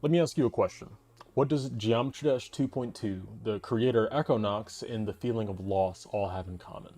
Let me ask you a question. What does Geometry Dash 2.2, the creator Equinox, and the feeling of loss all have in common?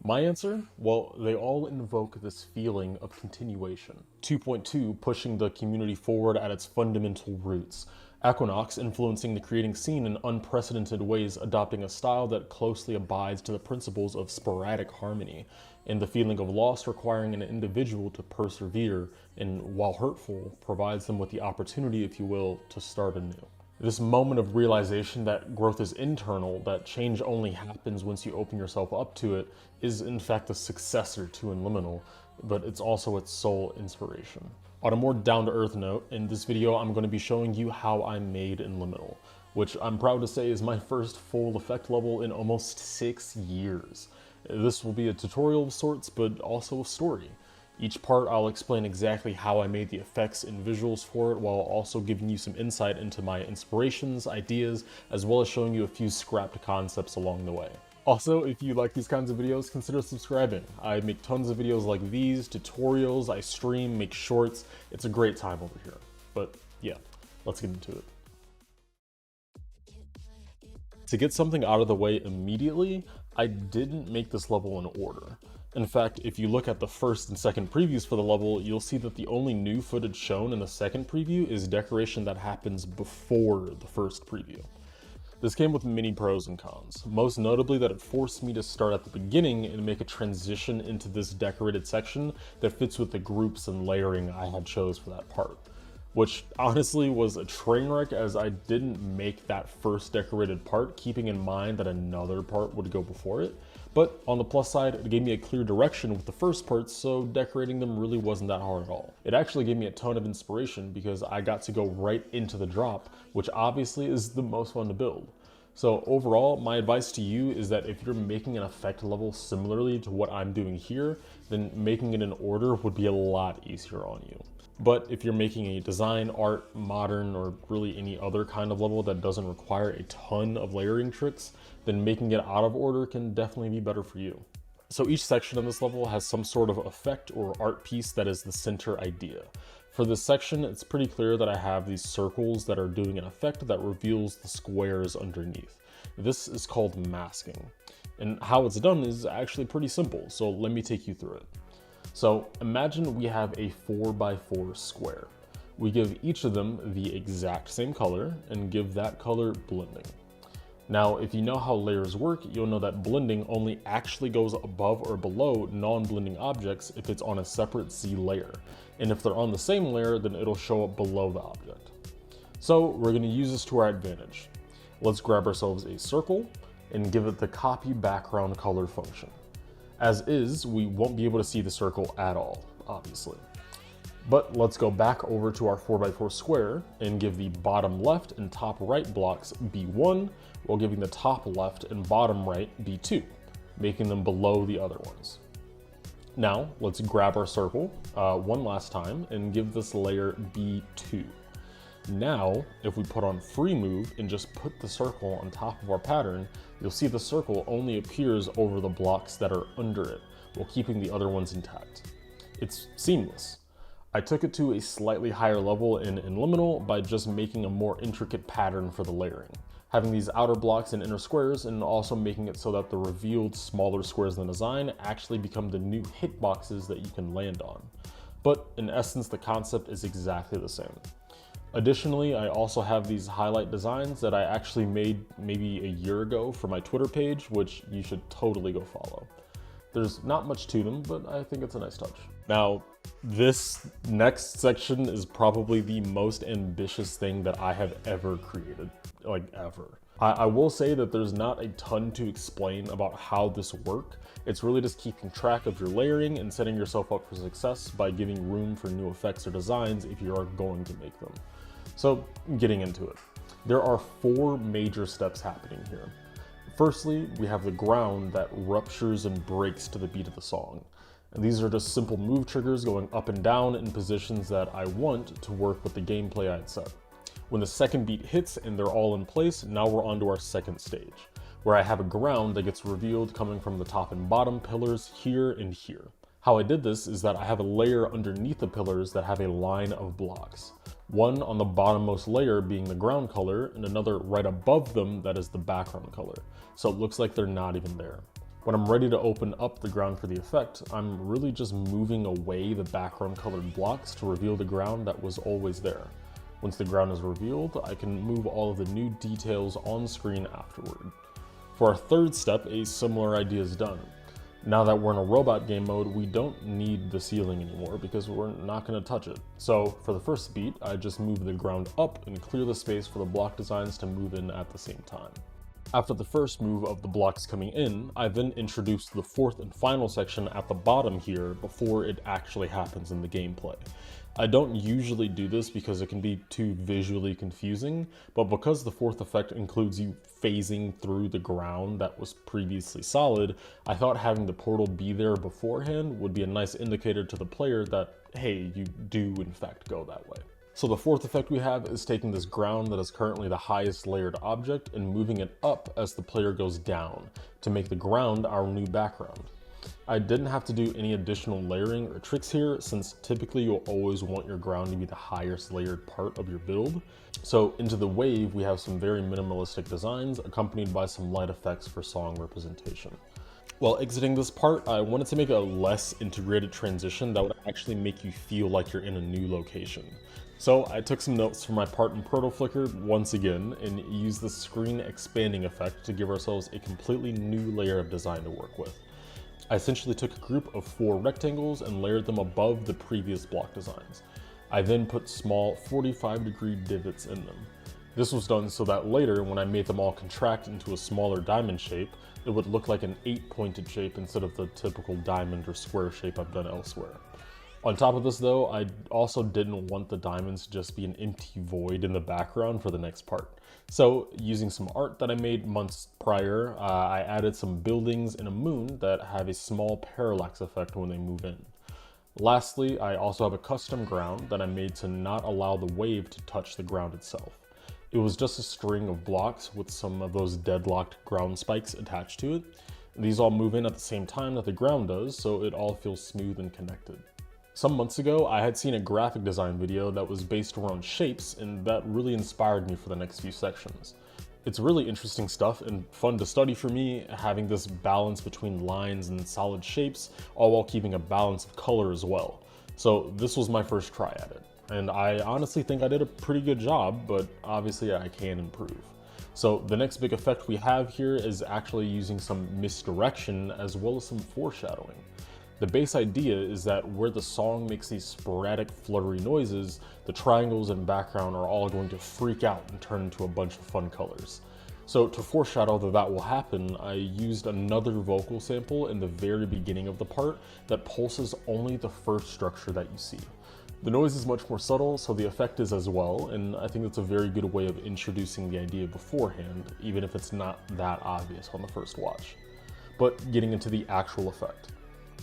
My answer? Well, they all invoke this feeling of continuation. 2.2 pushing the community forward at its fundamental roots. Equinox influencing the creating scene in unprecedented ways, adopting a style that closely abides to the principles of sporadic harmony, and the feeling of loss requiring an individual to persevere and, while hurtful, provides them with the opportunity, if you will, to start anew. This moment of realization that growth is internal, that change only happens once you open yourself up to it, is in fact the successor to In Liminal, but it's also its sole inspiration. On a more down-to-earth note, in this video I'm going to be showing you how I made In Liminal, which I'm proud to say is my first full effect level in almost 6 years. This will be a tutorial of sorts, but also a story. Each part I'll explain exactly how I made the effects and visuals for it, while also giving you some insight into my inspirations, ideas, as well as showing you a few scrapped concepts along the way. Also, if you like these kinds of videos, consider subscribing. I make tons of videos like these, tutorials, I stream, make shorts. It's a great time over here. But yeah, let's get into it. To get something out of the way immediately, I didn't make this level in order. In fact, if you look at the first and second previews for the level, you'll see that the only new footage shown in the second preview is decoration that happens before the first preview. This came with many pros and cons, most notably that it forced me to start at the beginning and make a transition into this decorated section that fits with the groups and layering I had chose for that part, which honestly was a train wreck as I didn't make that first decorated part keeping in mind that another part would go before it. But on the plus side, it gave me a clear direction with the first parts, so decorating them really wasn't that hard at all. It actually gave me a ton of inspiration because I got to go right into the drop, which obviously is the most fun to build. So overall, my advice to you is that if you're making an effect level similarly to what I'm doing here, then making it in order would be a lot easier on you. But if you're making a design, art, modern, or really any other kind of level that doesn't require a ton of layering tricks, then making it out of order can definitely be better for you. So each section of this level has some sort of effect or art piece that is the center idea. For this section, it's pretty clear that I have these circles that are doing an effect that reveals the squares underneath. This is called masking. And how it's done is actually pretty simple, so let me take you through it. So imagine we have a 4x4 square. We give each of them the exact same color and give that color blending. Now, if you know how layers work, you'll know that blending only actually goes above or below non-blending objects if it's on a separate Z layer. And if they're on the same layer, then it'll show up below the object. So we're going to use this to our advantage. Let's grab ourselves a circle and give it the copy background color function. As is, we won't be able to see the circle at all, obviously. But let's go back over to our 4x4 square and give the bottom left and top right blocks B1, while giving the top left and bottom right B2, making them below the other ones. Now, let's grab our circle one last time and give this layer B2. Now, if we put on free move and just put the circle on top of our pattern, you'll see the circle only appears over the blocks that are under it, while keeping the other ones intact. It's seamless. I took it to a slightly higher level in Liminal by just making a more intricate pattern for the layering, having these outer blocks and inner squares, and also making it so that the revealed smaller squares in the design actually become the new hitboxes that you can land on. But in essence, the concept is exactly the same. Additionally, I also have these highlight designs that I actually made maybe a year ago for my Twitter page, which you should totally go follow. There's not much to them, but I think it's a nice touch. Now, this next section is probably the most ambitious thing that I have ever created, like ever. I will say that there's not a ton to explain about how this works. It's really just keeping track of your layering and setting yourself up for success by giving room for new effects or designs if you are going to make them. So, getting into it. There are 4 major steps happening here. Firstly, we have the ground that ruptures and breaks to the beat of the song. And these are just simple move triggers going up and down in positions that I want to work with the gameplay I had set. When the second beat hits and they're all in place, now we're on to our second stage, where I have a ground that gets revealed coming from the top and bottom pillars here and here. How I did this is that I have a layer underneath the pillars that have a line of blocks. one on the bottommost layer being the ground color, and another right above them that is the background color. So it looks like they're not even there. When I'm ready to open up the ground for the effect, I'm really just moving away the background colored blocks to reveal the ground that was always there. Once the ground is revealed, I can move all of the new details on screen afterward. For our third step, a similar idea is done. Now that we're in a robot game mode, we don't need the ceiling anymore because we're not going to touch it. So for the first beat, I just move the ground up and clear the space for the block designs to move in at the same time. After the first move of the blocks coming in, I then introduce the fourth and final section at the bottom here before it actually happens in the gameplay. I don't usually do this because it can be too visually confusing, but because the fourth effect includes you phasing through the ground that was previously solid, I thought having the portal be there beforehand would be a nice indicator to the player that, hey, you do in fact go that way. So the fourth effect we have is taking this ground that is currently the highest layered object and moving it up as the player goes down to make the ground our new background. I didn't have to do any additional layering or tricks here, since typically you'll always want your ground to be the highest layered part of your build. So into the wave, we have some very minimalistic designs accompanied by some light effects for song representation. While exiting this part, I wanted to make a less integrated transition that would actually make you feel like you're in a new location. So I took some notes from my part in Proto Flicker once again and used the screen expanding effect to give ourselves a completely new layer of design to work with. I essentially took a group of 4 rectangles and layered them above the previous block designs. I then put small 45-degree divots in them. This was done so that later, when I made them all contract into a smaller diamond shape, it would look like an 8-pointed shape instead of the typical diamond or square shape I've done elsewhere. On top of this though, I also didn't want the diamonds to just be an empty void in the background for the next part. So using some art that I made months prior, I added some buildings and a moon that have a small parallax effect when they move in. Lastly, I also have a custom ground that I made to not allow the wave to touch the ground itself. It was just a string of blocks with some of those deadlocked ground spikes attached to it. These all move in at the same time that the ground does, so it all feels smooth and connected. Some months ago, I had seen a graphic design video that was based around shapes, and that really inspired me for the next few sections. It's really interesting stuff and fun to study for me, having this balance between lines and solid shapes, all while keeping a balance of color as well. So this was my first try at it, and I honestly think I did a pretty good job, but obviously I can improve. So the next big effect we have here is actually using some misdirection as well as some foreshadowing. The base idea is that where the song makes these sporadic fluttery noises, the triangles and background are all going to freak out and turn into a bunch of fun colors. So to foreshadow that will happen, I used another vocal sample in the very beginning of the part that pulses only the first structure that you see. The noise is much more subtle, so the effect is as well, and I think that's a very good way of introducing the idea beforehand, even if it's not that obvious on the first watch. But getting into the actual effect.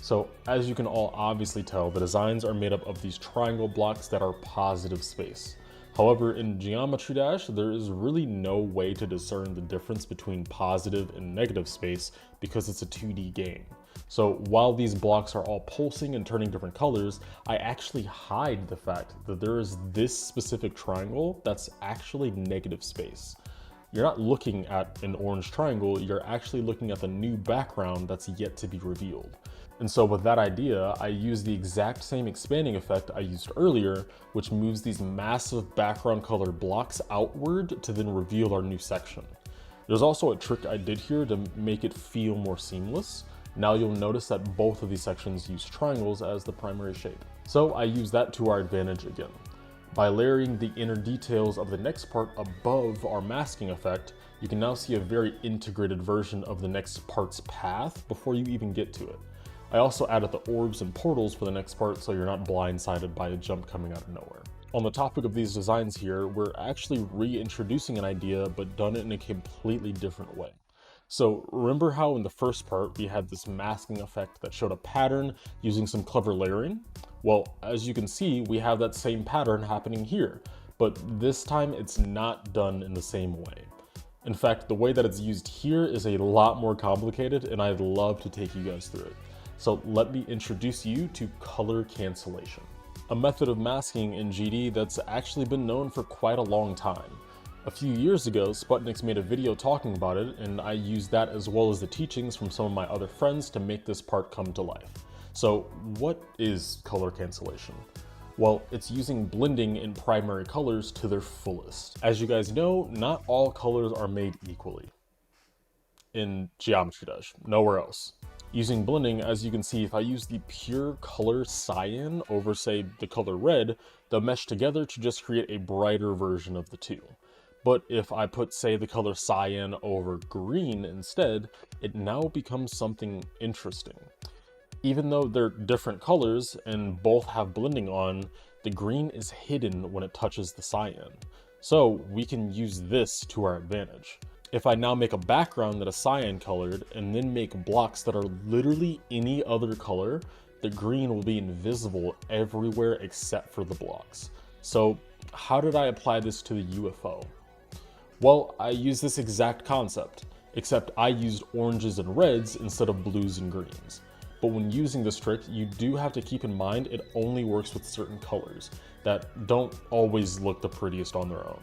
So as you can all obviously tell, the designs are made up of these triangle blocks that are positive space. However, in Geometry Dash, there is really no way to discern the difference between positive and negative space because it's a 2D game. So while these blocks are all pulsing and turning different colors, I actually hide the fact that there is this specific triangle that's actually negative space. You're not looking at an orange triangle, you're actually looking at the new background that's yet to be revealed. And so with that idea, I use the exact same expanding effect I used earlier, which moves these massive background color blocks outward to then reveal our new section. There's also a trick I did here to make it feel more seamless. Now you'll notice that both of these sections use triangles as the primary shape. So I use that to our advantage again. By layering the inner details of the next part above our masking effect, you can now see a very integrated version of the next part's path before you even get to it. I also added the orbs and portals for the next part so you're not blindsided by a jump coming out of nowhere. On the topic of these designs here, we're actually reintroducing an idea but done it in a completely different way. So remember how in the first part we had this masking effect that showed a pattern using some clever layering? Well, as you can see, we have that same pattern happening here, but this time it's not done in the same way. In fact, the way that it's used here is a lot more complicated, and I'd love to take you guys through it. So let me introduce you to color cancellation. a method of masking in GD that's actually been known for quite a long time. A few years ago, Sputniks made a video talking about it, and I used that as well as the teachings from some of my other friends to make this part come to life. So what is color cancellation? Well, it's using blending in primary colors to their fullest. As you guys know, not all colors are made equally. In Geometry Dash, nowhere else. Using blending, as you can see, if I use the pure color cyan over, say, the color red, they'll mesh together to just create a brighter version of the two. But if I put, say, the color cyan over green instead, it now becomes something interesting. Even though they're different colors and both have blending on, the green is hidden when it touches the cyan. So we can use this to our advantage. If I now make a background that is cyan colored and then make blocks that are literally any other color, the green will be invisible everywhere except for the blocks. So how did I apply this to the UFO? Well, I used this exact concept, except I used oranges and reds instead of blues and greens. But when using this trick, you do have to keep in mind it only works with certain colors that don't always look the prettiest on their own.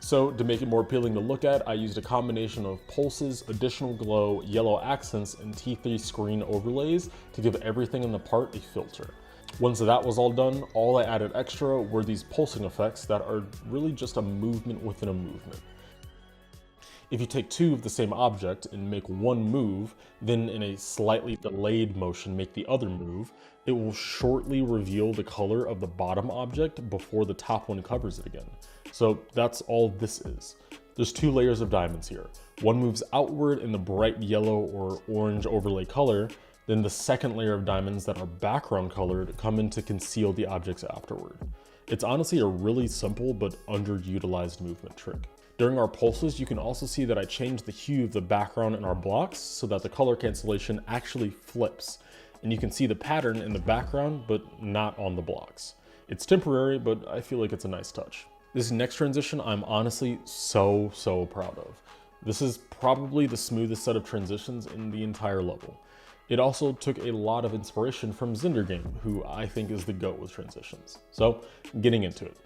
So to make it more appealing to look at, I used a combination of pulses, additional glow, yellow accents, and T3 screen overlays to give everything in the part a filter. Once that was all done, all I added extra were these pulsing effects that are really just a movement within a movement. If you take two of the same object and make one move, then in a slightly delayed motion make the other move, it will shortly reveal the color of the bottom object before the top one covers it again. So that's all this is. There's two layers of diamonds here. One moves outward in the bright yellow or orange overlay color, then the second layer of diamonds that are background colored come in to conceal the objects afterward. It's honestly a really simple but underutilized movement trick. During our pulses, you can also see that I changed the hue of the background in our blocks so that the color cancellation actually flips. And you can see the pattern in the background, but not on the blocks. It's temporary, but I feel like it's a nice touch. This next transition, I'm honestly so proud of. This is probably the smoothest set of transitions in the entire level. It also took a lot of inspiration from Zindergame, who I think is the GOAT with transitions. So, getting into it.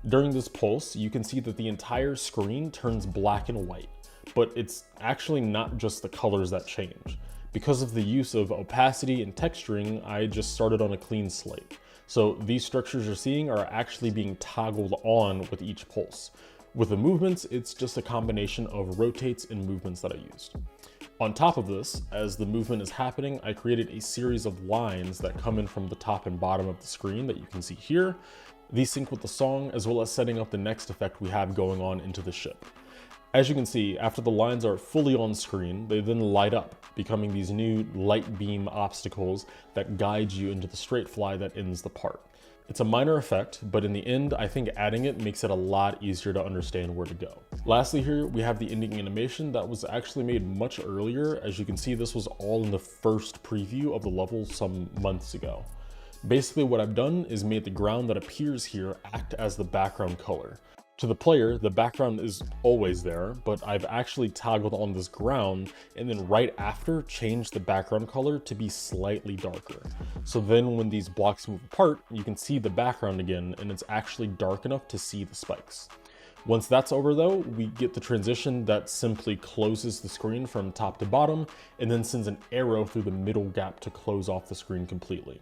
During this pulse, you can see that the entire screen turns black and white, but it's actually not just the colors that change. Because of the use of opacity and texturing, I just started on a clean slate. So these structures you're seeing are actually being toggled on with each pulse. With the movements, it's just a combination of rotates and movements that I used. On top of this, as the movement is happening, I created a series of lines that come in from the top and bottom of the screen that you can see here. These sync with the song, as well as setting up the next effect we have going on into the ship. As you can see, after the lines are fully on screen, they then light up, becoming these new light beam obstacles that guide you into the straight fly that ends the part. It's a minor effect, but in the end, I think adding it makes it a lot easier to understand where to go. Lastly here, we have the ending animation that was actually made much earlier. As you can see, this was all in the first preview of the level some months ago. Basically what I've done is made the ground that appears here act as the background color. To the player, the background is always there, but I've actually toggled on this ground and then right after changed the background color to be slightly darker. So then when these blocks move apart, you can see the background again and it's actually dark enough to see the spikes. Once that's over though, we get the transition that simply closes the screen from top to bottom and then sends an arrow through the middle gap to close off the screen completely.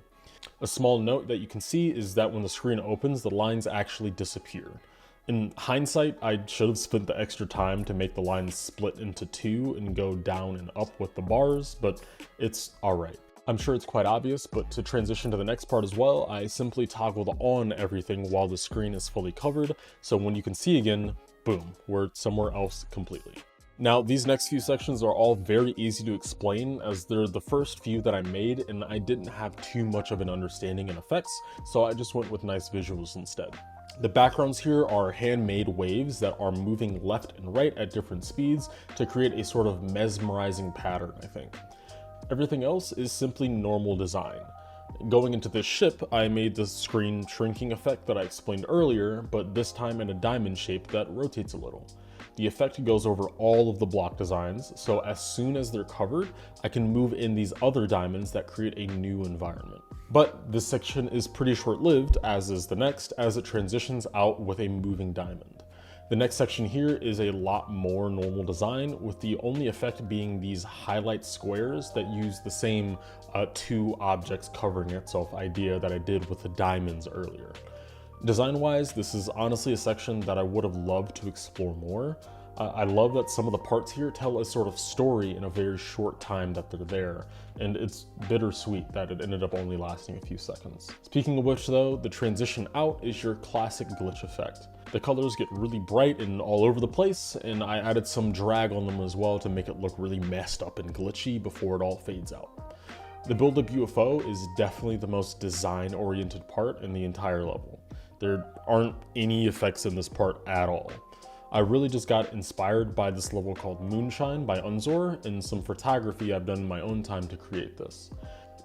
A small note that you can see is that when the screen opens, the lines actually disappear. In hindsight, I should have spent the extra time to make the lines split into two and go down and up with the bars, but it's alright. I'm sure it's quite obvious, but to transition to the next part as well, I simply toggled on everything while the screen is fully covered, so when you can see again, boom, we're somewhere else completely. Now, these next few sections are all very easy to explain as they're the first few that I made and I didn't have too much of an understanding in effects, so I just went with nice visuals instead. The backgrounds here are handmade waves that are moving left and right at different speeds to create a sort of mesmerizing pattern, I think. Everything else is simply normal design. Going into this ship, I made the screen shrinking effect that I explained earlier, but this time in a diamond shape that rotates a little. the effect goes over all of the block designs, so as soon as they're covered, I can move in these other diamonds that create a new environment. But this section is pretty short-lived, as is the next, as it transitions out with a moving diamond. The next section here is a lot more normal design, with the only effect being these highlight squares that use the same two objects covering itself idea that I did with the diamonds earlier. Design-wise, this is honestly a section that I would have loved to explore more. I love that some of the parts here tell a sort of story in a very short time that they're there, and it's bittersweet that it ended up only lasting a few seconds. Speaking of which though, the transition out is your classic glitch effect. The colors get really bright and all over the place, and I added some drag on them as well to make it look really messed up and glitchy before it all fades out. The build-up UFO is definitely the most design-oriented part in the entire level. There aren't any effects in this part at all. I really just got inspired by this level called Moonshine by Unzor and some photography I've done in my own time to create this.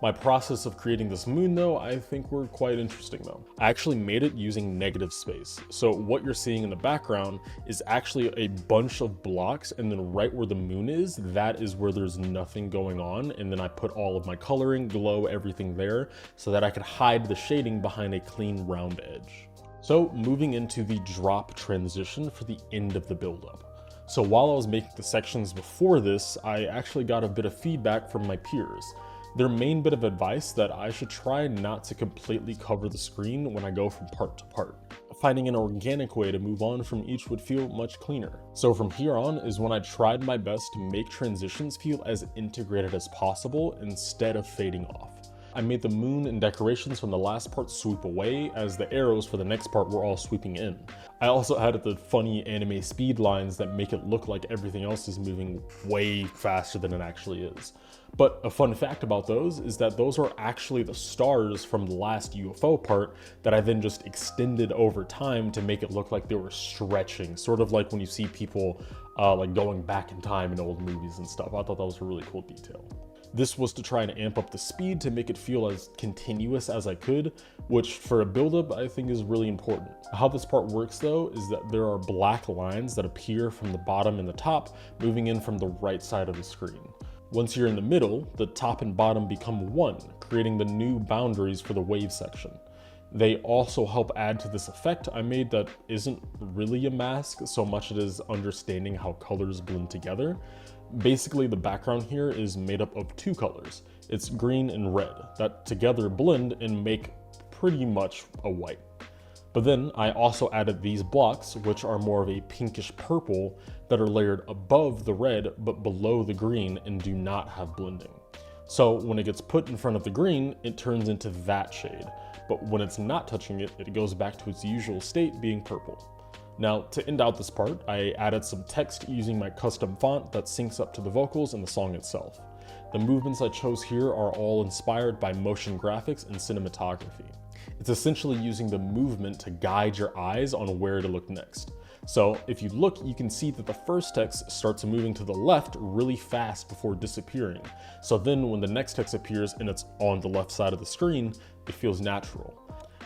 My process of creating this moon though, I think were quite interesting though. I actually made it using negative space. So what you're seeing in the background is actually a bunch of blocks, and then right where the moon is, that is where there's nothing going on. And then I put all of my coloring, glow, everything there so that I could hide the shading behind a clean round edge. So moving into the drop transition for the end of the buildup. So while I was making the sections before this, I actually got a bit of feedback from my peers. Their main bit of advice that I should try not to completely cover the screen when I go from part to part. Finding an organic way to move on from each would feel much cleaner. So from here on is when I tried my best to make transitions feel as integrated as possible instead of fading off. I made the moon and decorations from the last part sweep away, as the arrows for the next part were all sweeping in. I also added the funny anime speed lines that make it look like everything else is moving way faster than it actually is. But a fun fact about those is that those are actually the stars from the last UFO part that I then just extended over time to make it look like they were stretching, sort of like when you see people like going back in time in old movies and stuff. I thought that was a really cool detail. This was to try and amp up the speed to make it feel as continuous as I could, which for a build-up I think is really important. How this part works though is that there are black lines that appear from the bottom and the top, moving in from the right side of the screen. Once you're in the middle, the top and bottom become one, creating the new boundaries for the wave section. They also help add to this effect I made that isn't really a mask so much as understanding how colors blend together. Basically, the background here is made up of two colors. It's green and red that together blend and make pretty much a white. But then I also added these blocks, which are more of a pinkish purple, that are layered above the red but below the green and do not have blending. So when it gets put in front of the green, it turns into that shade. But when it's not touching it, it goes back to its usual state being purple. Now, to end out this part, I added some text using my custom font that syncs up to the vocals and the song itself. The movements I chose here are all inspired by motion graphics and cinematography. It's essentially using the movement to guide your eyes on where to look next. So if you look, you can see that the first text starts moving to the left really fast before disappearing. So then when the next text appears and it's on the left side of the screen, it feels natural.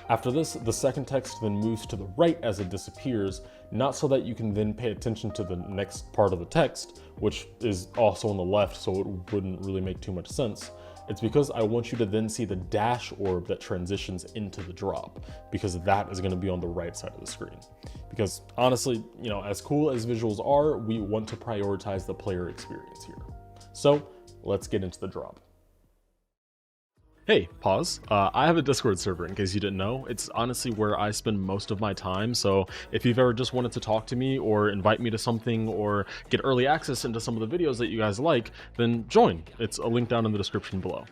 After this, the second text then moves to the right as it disappears, not so that you can then pay attention to the next part of the text, which is also on the left, so it wouldn't really make too much sense. It's because I want you to then see the dash orb that transitions into the drop, because that is going to be on the right side of the screen. Because honestly, you know, as cool as visuals are, we want to prioritize the player experience here. So let's get into the drop. Hey, pause. I have a Discord server in case you didn't know. It's honestly where I spend most of my time, so if you've ever just wanted to talk to me or invite me to something or get early access into some of the videos that you guys like, then join. It's a link down in the description below.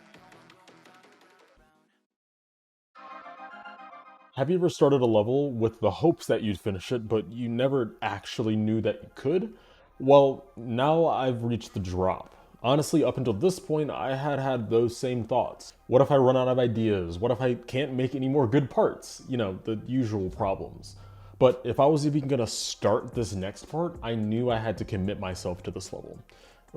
Have you ever started a level with the hopes that you'd finish it, but you never actually knew that you could? Well, now I've reached the drop. Honestly, up until this point, I had those same thoughts. What if I run out of ideas? What if I can't make any more good parts? You know, the usual problems. But if I was even gonna start this next part, I knew I had to commit myself to this level.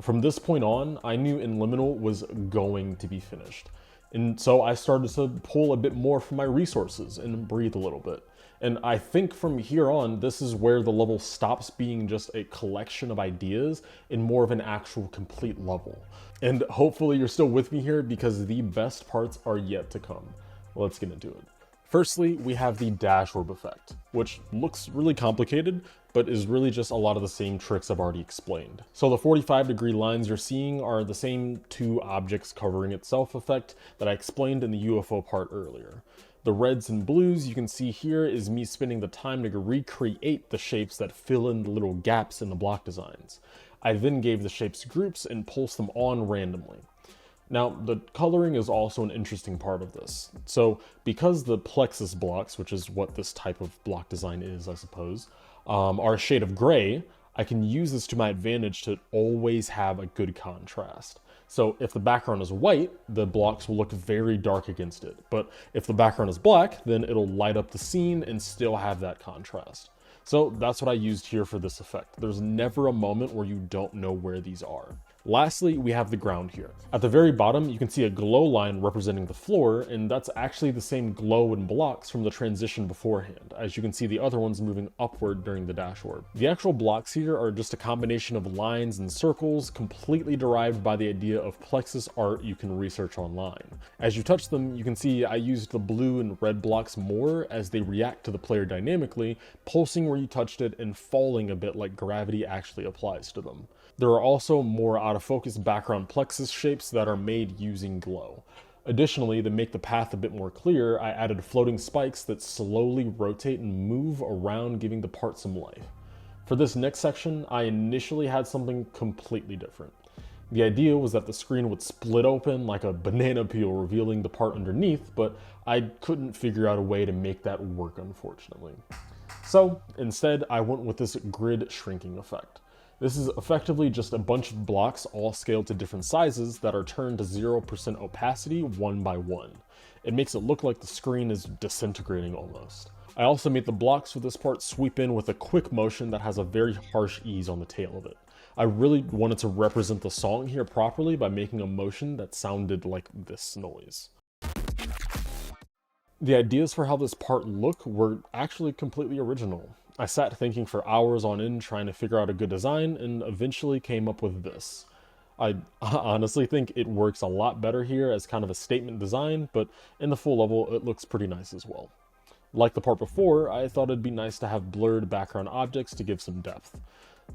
From this point on, I knew In Liminal was going to be finished. And so I started to pull a bit more from my resources and breathe a little bit. And I think from here on, this is where the level stops being just a collection of ideas and more of an actual complete level. And hopefully you're still with me here because the best parts are yet to come. Let's get into it. Firstly, we have the dash orb effect, which looks really complicated, but is really just a lot of the same tricks I've already explained. So the 45-degree lines you're seeing are the same two objects covering itself effect that I explained in the UFO part earlier. The reds and blues you can see here is me spending the time to recreate the shapes that fill in the little gaps in the block designs. I then gave the shapes groups and pulsed them on randomly. Now, the coloring is also an interesting part of this. So, because the plexus blocks, which is what this type of block design is, I suppose, are a shade of gray, I can use this to my advantage to always have a good contrast. So if the background is white, the blocks will look very dark against it. But if the background is black, then it'll light up the scene and still have that contrast. So that's what I used here for this effect. There's never a moment where you don't know where these are. Lastly, we have the ground here. At the very bottom, you can see a glow line representing the floor, and that's actually the same glow in blocks from the transition beforehand, as you can see the other ones moving upward during the dash orb. The actual blocks here are just a combination of lines and circles, completely derived by the idea of plexus art you can research online. As you touch them, you can see I used the blue and red blocks more as they react to the player dynamically, pulsing where you touched it and falling a bit like gravity actually applies to them. There are also more out of focus background plexus shapes that are made using glow. Additionally, to make the path a bit more clear, I added floating spikes that slowly rotate and move around, giving the part some life. For this next section, I initially had something completely different. The idea was that the screen would split open like a banana peel, revealing the part underneath, but I couldn't figure out a way to make that work, unfortunately. So instead, I went with this grid shrinking effect. This is effectively just a bunch of blocks all scaled to different sizes that are turned to 0% opacity one by one. It makes it look like the screen is disintegrating almost. I also made the blocks for this part sweep in with a quick motion that has a very harsh ease on the tail of it. I really wanted to represent the song here properly by making a motion that sounded like this noise. The ideas for how this part looked were actually completely original. I sat thinking for hours on end trying to figure out a good design and eventually came up with this. I honestly think it works a lot better here as kind of a statement design, but in the full level it looks pretty nice as well. Like the part before, I thought it'd be nice to have blurred background objects to give some depth.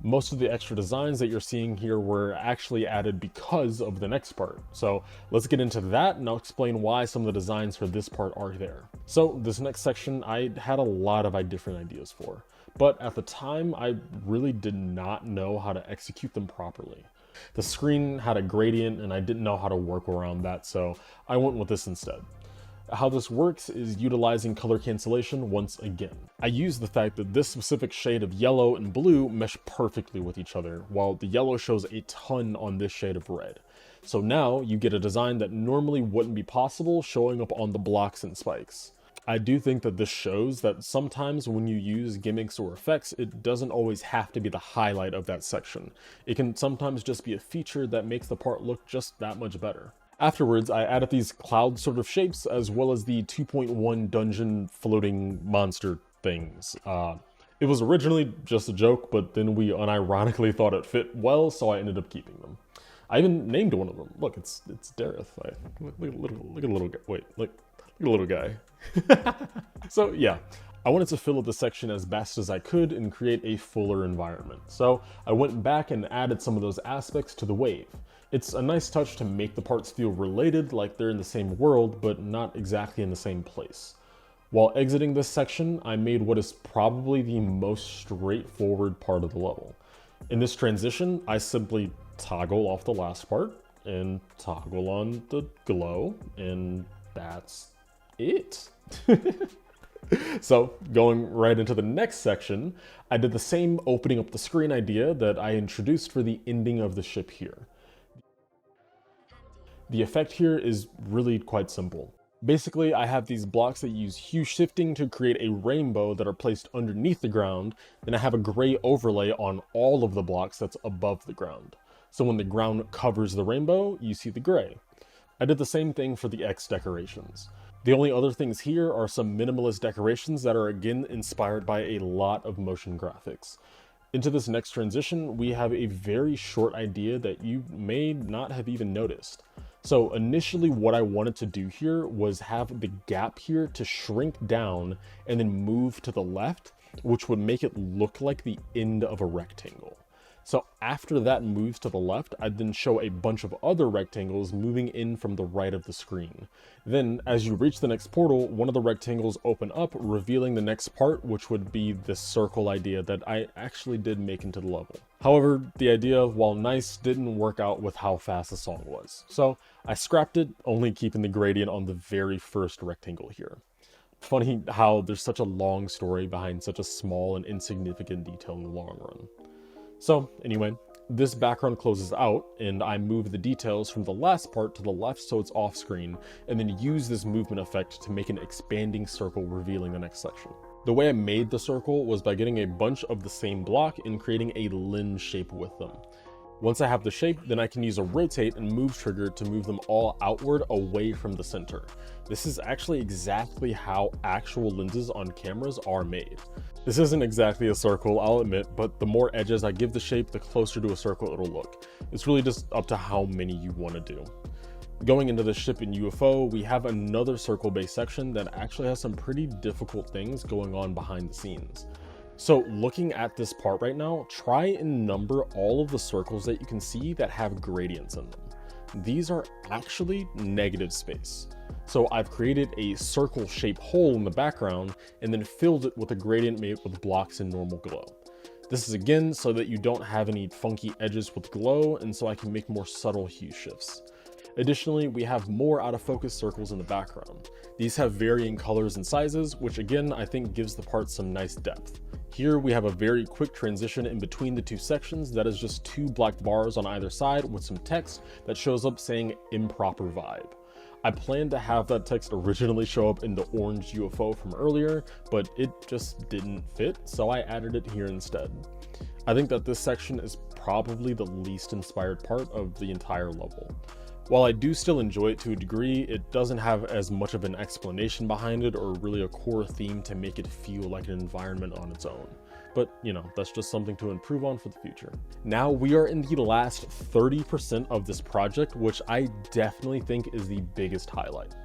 Most of the extra designs that you're seeing here were actually added because of the next part. So let's get into that and I'll explain why some of the designs for this part are there. So this next section I had a lot of different ideas for, but at the time I really did not know how to execute them properly. The screen had a gradient and I didn't know how to work around that, so I went with this instead. How this works is utilizing color cancellation once again. I use the fact that this specific shade of yellow and blue mesh perfectly with each other, while the yellow shows a ton on this shade of red. So now you get a design that normally wouldn't be possible showing up on the blocks and spikes. I do think that this shows that sometimes when you use gimmicks or effects, it doesn't always have to be the highlight of that section. It can sometimes just be a feature that makes the part look just that much better. Afterwards, I added these cloud sort of shapes as well as the 2.1 dungeon floating monster things. It was originally just a joke, but then we unironically thought it fit well, so I ended up keeping them. I even named one of them. Look, it's Dareth. Look at the little guy. Wait, look at the little guy. So yeah, I wanted to fill up the section as best as I could and create a fuller environment. So I went back and added some of those aspects to the wave. It's a nice touch to make the parts feel related, like they're in the same world, but not exactly in the same place. While exiting this section, I made what is probably the most straightforward part of the level. In this transition, I simply toggle off the last part and toggle on the glow, and that's it. So going right into the next section, I did the same opening up the screen idea that I introduced for the ending of the ship here. The effect here is really quite simple. Basically, I have these blocks that use hue shifting to create a rainbow that are placed underneath the ground, then I have a gray overlay on all of the blocks that's above the ground. So when the ground covers the rainbow, you see the gray. I did the same thing for the X decorations. The only other things here are some minimalist decorations that are again inspired by a lot of motion graphics. Into this next transition, we have a very short idea that you may not have even noticed. So initially what I wanted to do here was have the gap here to shrink down and then move to the left, which would make it look like the end of a rectangle. So after that moves to the left, I'd then show a bunch of other rectangles moving in from the right of the screen. Then as you reach the next portal, one of the rectangles open up, revealing the next part, which would be the circle idea that I actually did make into the level. However, the idea, while nice, didn't work out with how fast the song was. So I scrapped it, only keeping the gradient on the very first rectangle here. Funny how there's such a long story behind such a small and insignificant detail in the long run. So anyway, this background closes out and I move the details from the last part to the left so it's off screen, and then use this movement effect to make an expanding circle revealing the next section. The way I made the circle was by getting a bunch of the same block and creating a lens shape with them. Once I have the shape, then I can use a rotate and move trigger to move them all outward away from the center. This is actually exactly how actual lenses on cameras are made. This isn't exactly a circle, I'll admit, but the more edges I give the shape, the closer to a circle it'll look. It's really just up to how many you want to do. Going into the ship in UFO, we have another circle-based section that actually has some pretty difficult things going on behind the scenes. So looking at this part right now, try and number all of the circles that you can see that have gradients in them. These are actually negative space. So I've created a circle shaped hole in the background and then filled it with a gradient made with blocks in normal glow. This is again so that you don't have any funky edges with glow, and so I can make more subtle hue shifts. Additionally, we have more out of focus circles in the background. These have varying colors and sizes, which again I think gives the part some nice depth. Here we have a very quick transition in between the two sections that is just two black bars on either side with some text that shows up saying improper vibe. I planned to have that text originally show up in the orange UFO from earlier, but it just didn't fit, so I added it here instead. I think that this section is probably the least inspired part of the entire level. While I do still enjoy it to a degree, it doesn't have as much of an explanation behind it or really a core theme to make it feel like an environment on its own. But, you know, that's just something to improve on for the future. Now we are in the last 30% of this project, which I definitely think is the biggest highlight.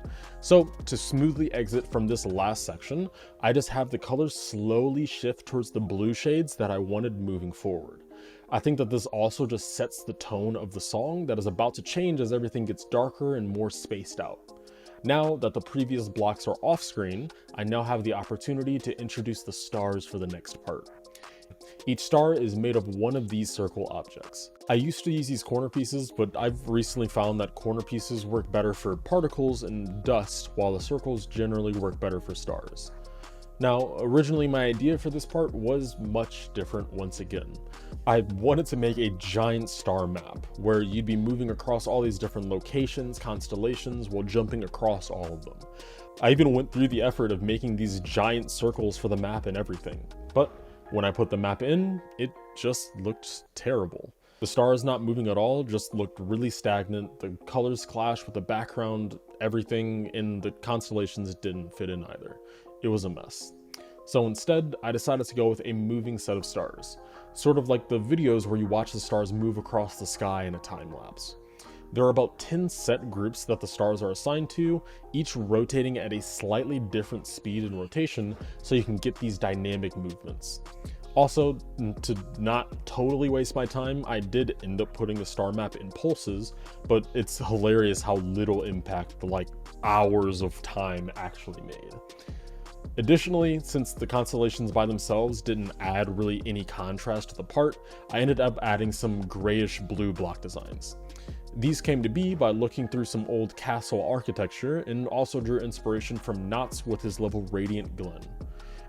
So to smoothly exit from this last section, I just have the colors slowly shift towards the blue shades that I wanted moving forward. I think that this also just sets the tone of the song that is about to change as everything gets darker and more spaced out. Now that the previous blocks are off screen, I now have the opportunity to introduce the stars for the next part. Each star is made of one of these circle objects. I used to use these corner pieces, but I've recently found that corner pieces work better for particles and dust, while the circles generally work better for stars. Now, originally my idea for this part was much different once again. I wanted to make a giant star map, where you'd be moving across all these different locations, constellations, while jumping across all of them. I even went through the effort of making these giant circles for the map and everything, but when I put the map in, it just looked terrible. The stars not moving at all just looked really stagnant, the colors clashed with the background, everything, and the constellations didn't fit in either. It was a mess. So instead, I decided to go with a moving set of stars, sort of like the videos where you watch the stars move across the sky in a time lapse. There are about 10 set groups that the stars are assigned to, each rotating at a slightly different speed and rotation, so you can get these dynamic movements. Also, to not totally waste my time, I did end up putting the star map in pulses, but it's hilarious how little impact the hours of time actually made. Additionally, since the constellations by themselves didn't add really any contrast to the part, I ended up adding some grayish blue block designs. These came to be by looking through some old castle architecture and also drew inspiration from Knott's with his level Radiant Glen.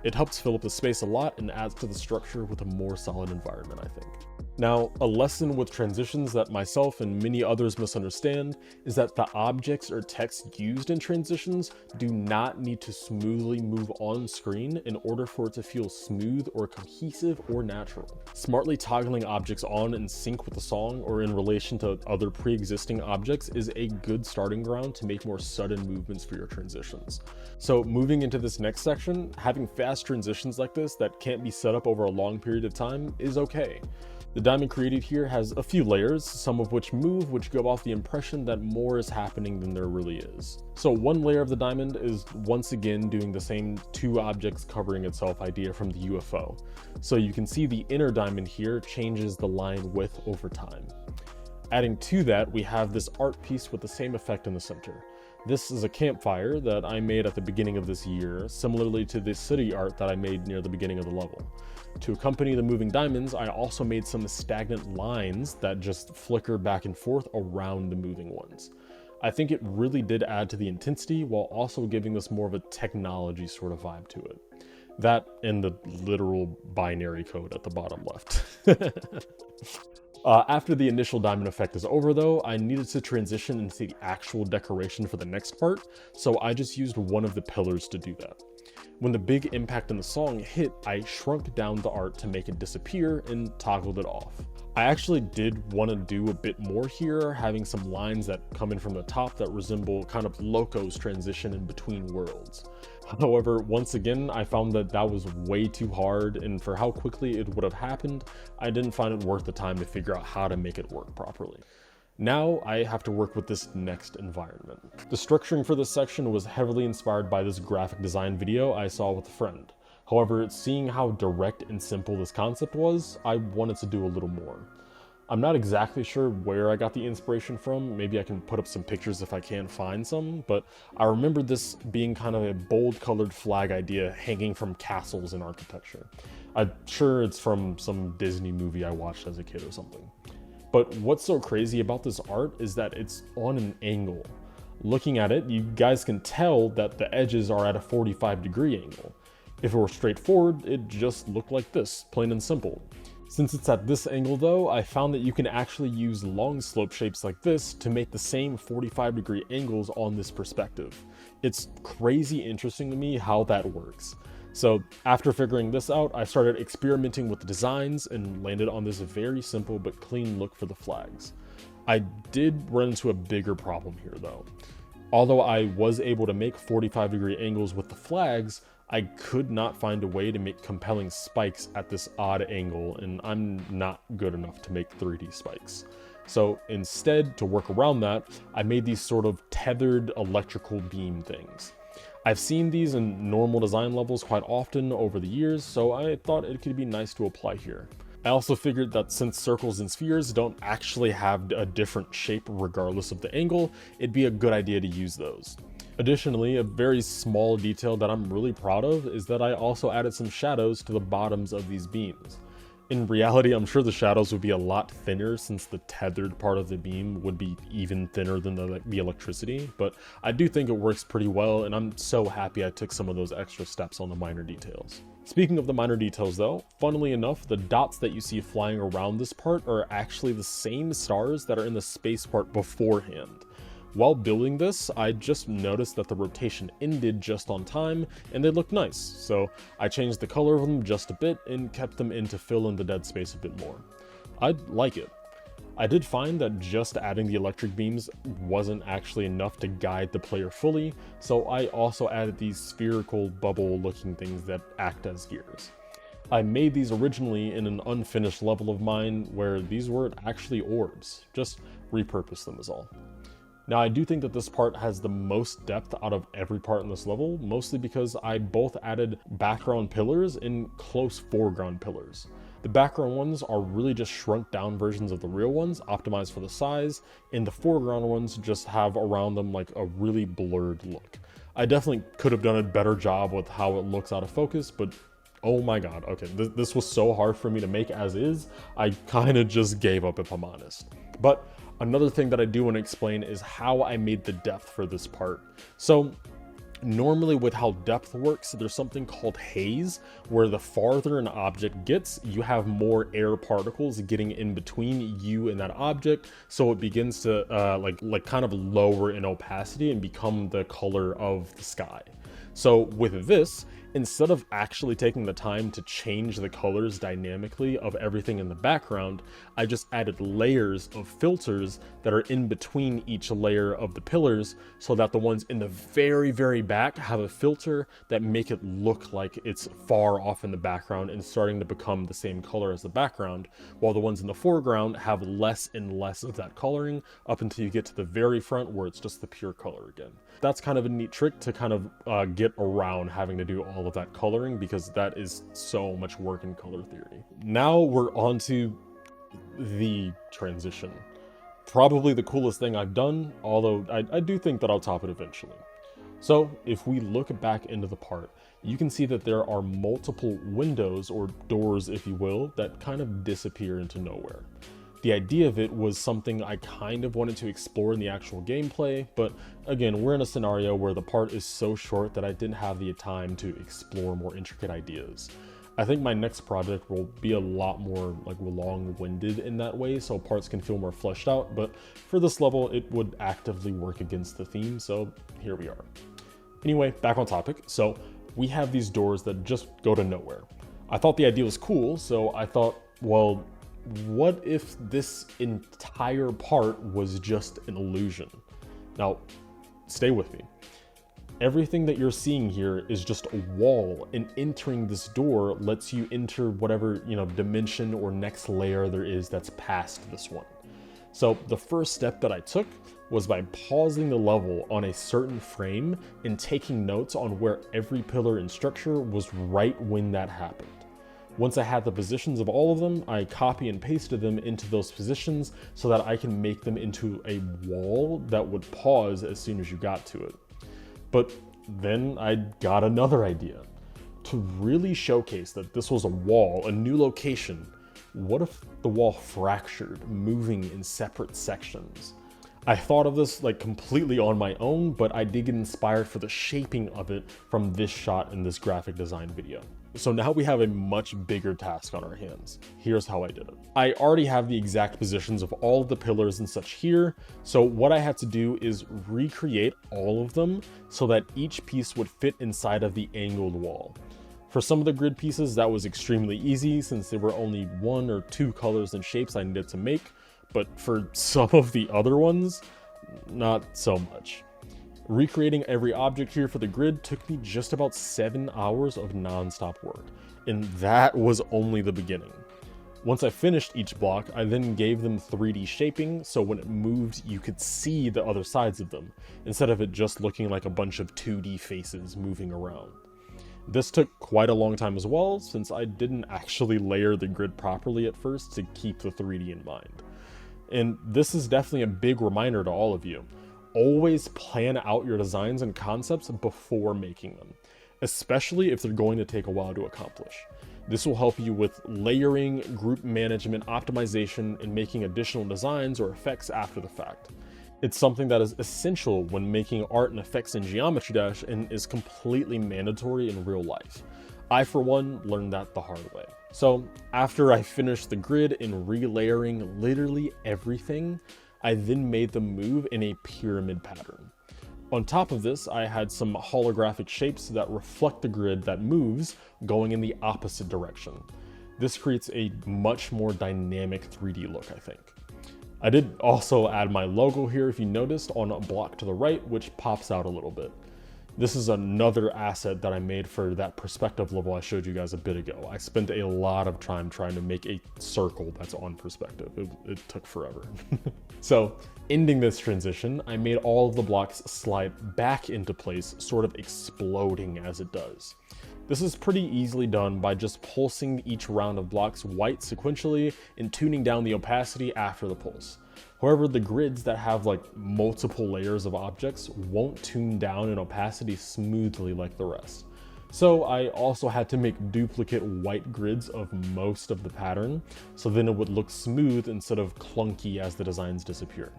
It helps fill up the space a lot and adds to the structure with a more solid environment, I think. Now, a lesson with transitions that myself and many others misunderstand is that the objects or text used in transitions do not need to smoothly move on screen in order for it to feel smooth or cohesive or natural. Smartly toggling objects on in sync with the song or in relation to other pre-existing objects is a good starting ground to make more sudden movements for your transitions. So moving into this next section, having fast transitions like this that can't be set up over a long period of time is okay. The diamond created here has a few layers, some of which move, which give off the impression that more is happening than there really is. So one layer of the diamond is once again doing the same two objects covering itself idea from the UFO. So you can see the inner diamond here changes the line width over time. Adding to that, we have this art piece with the same effect in the center. This is a campfire that I made at the beginning of this year, similarly to the city art that I made near the beginning of the level. To accompany the moving diamonds, I also made some stagnant lines that just flicker back and forth around the moving ones. I think it really did add to the intensity while also giving us more of a technology sort of vibe to it. That and the literal binary code at the bottom left. After the initial diamond effect is over though, I needed to transition into the actual decoration for the next part, so I just used one of the pillars to do that. When the big impact in the song hit, I shrunk down the art to make it disappear and toggled it off. I actually did want to do a bit more here, having some lines that come in from the top that resemble kind of Loco's transition in between worlds. However, once again, I found that that was way too hard, and for how quickly it would have happened, I didn't find it worth the time to figure out how to make it work properly. Now I have to work with this next environment. The structuring for this section was heavily inspired by this graphic design video I saw with a friend. However, seeing how direct and simple this concept was, I wanted to do a little more. I'm not exactly sure where I got the inspiration from. Maybe I can put up some pictures if I can find some, but I remember this being kind of a bold colored flag idea hanging from castles in architecture. I'm sure it's from some Disney movie I watched as a kid or something. But what's so crazy about this art is that it's on an angle. Looking at it, you guys can tell that the edges are at a 45-degree angle. If it were straightforward, it'd just look like this, plain and simple. Since it's at this angle though, I found that you can actually use long slope shapes like this to make the same 45-degree angles on this perspective. It's crazy interesting to me how that works. So after figuring this out, I started experimenting with the designs and landed on this very simple but clean look for the flags. I did run into a bigger problem here though. Although I was able to make 45-degree angles with the flags, I could not find a way to make compelling spikes at this odd angle, and I'm not good enough to make 3D spikes. So instead, to work around that, I made these sort of tethered electrical beam things. I've seen these in normal design levels quite often over the years, so I thought it could be nice to apply here. I also figured that since circles and spheres don't actually have a different shape regardless of the angle, it'd be a good idea to use those. Additionally, a very small detail that I'm really proud of is that I also added some shadows to the bottoms of these beams. In reality, I'm sure the shadows would be a lot thinner since the tethered part of the beam would be even thinner than the electricity, but I do think it works pretty well, and I'm so happy I took some of those extra steps on the minor details. Speaking of the minor details though, funnily enough, the dots that you see flying around this part are actually the same stars that are in the space part beforehand. While building this, I just noticed that the rotation ended just on time and they looked nice, so I changed the color of them just a bit and kept them in to fill in the dead space a bit more. I like it. I did find that just adding the electric beams wasn't actually enough to guide the player fully, so I also added these spherical bubble looking things that act as gears. I made these originally in an unfinished level of mine where these weren't actually orbs, just repurposed them is all. Now I do think that this part has the most depth out of every part in this level, mostly because I both added background pillars and close foreground pillars. The background ones are really just shrunk down versions of the real ones, optimized for the size, and the foreground ones just have around them like a really blurred look. I definitely could have done a better job with how it looks out of focus, but oh my god, okay, this was so hard for me to make as is, I kind of just gave up if I'm honest. But another thing that I do want to explain is how I made the depth for this part. So Normally with how depth works, there's something called haze, where the farther an object gets, you have more air particles getting in between you and that object, so it begins to like kind of lower in opacity and become the color of the sky. So with this, instead of actually taking the time to change the colors dynamically of everything in the background, I just added layers of filters that are in between each layer of the pillars, so that the ones in the very, very back have a filter that make it look like it's far off in the background and starting to become the same color as the background, while the ones in the foreground have less and less of that coloring up until you get to the very front where it's just the pure color again. That's kind of a neat trick to kind of get around having to do all of that coloring, because that is so much work in color theory. Now we're on to the transition. Probably the coolest thing I've done, although I do think that I'll top it eventually. So if we look back into the part, you can see that there are multiple windows, or doors if you will, that kind of disappear into nowhere. The idea of it was something I kind of wanted to explore in the actual gameplay, but again, we're in a scenario where the part is so short that I didn't have the time to explore more intricate ideas. I think my next project will be a lot more like long-winded in that way, so parts can feel more fleshed out, but for this level, it would actively work against the theme, so here we are. Anyway, back on topic. So we have these doors that just go to nowhere. I thought the idea was cool, so I thought, well, what if this entire part was just an illusion? Now, stay with me. Everything that you're seeing here is just a wall, and entering this door lets you enter whatever, dimension or next layer there is that's past this one. So the first step that I took was by pausing the level on a certain frame and taking notes on where every pillar and structure was right when that happened. Once I had the positions of all of them, I copy and pasted them into those positions so that I can make them into a wall that would pause as soon as you got to it. But then I got another idea. To really showcase that this was a wall, a new location, what if the wall fractured, moving in separate sections? I thought of this like completely on my own, but I did get inspired for the shaping of it from this shot in this graphic design video. So now we have a much bigger task on our hands. Here's how I did it. I already have the exact positions of all of the pillars and such here. So what I had to do is recreate all of them so that each piece would fit inside of the angled wall. For some of the grid pieces, that was extremely easy since there were only 1 or 2 colors and shapes I needed to make. But for some of the other ones, not so much. Recreating every object here for the grid took me just about 7 hours of non-stop work, and that was only the beginning. Once I finished each block, I then gave them 3D shaping, so when it moved, you could see the other sides of them, instead of it just looking like a bunch of 2D faces moving around. This took quite a long time as well, since I didn't actually layer the grid properly at first to keep the 3D in mind. And this is definitely a big reminder to all of you. Always plan out your designs and concepts before making them, especially if they're going to take a while to accomplish. This will help you with layering, group management, optimization, and making additional designs or effects after the fact. It's something that is essential when making art and effects in Geometry Dash and is completely mandatory in real life. I, for one, learned that the hard way. So after I finished the grid and relayering literally everything, I then made them move in a pyramid pattern. On top of this, I had some holographic shapes that reflect the grid that moves going in the opposite direction. This creates a much more dynamic 3D look, I think. I did also add my logo here, if you noticed, on a block to the right, which pops out a little bit. This is another asset that I made for that perspective level I showed you guys a bit ago. I spent a lot of time trying to make a circle that's on perspective. It took forever. So, ending this transition, I made all of the blocks slide back into place, sort of exploding as it does. This is pretty easily done by just pulsing each round of blocks white sequentially and tuning down the opacity after the pulse. However, the grids that have like multiple layers of objects won't tune down in opacity smoothly like the rest. So I also had to make duplicate white grids of most of the pattern, so then it would look smooth instead of clunky as the designs disappear.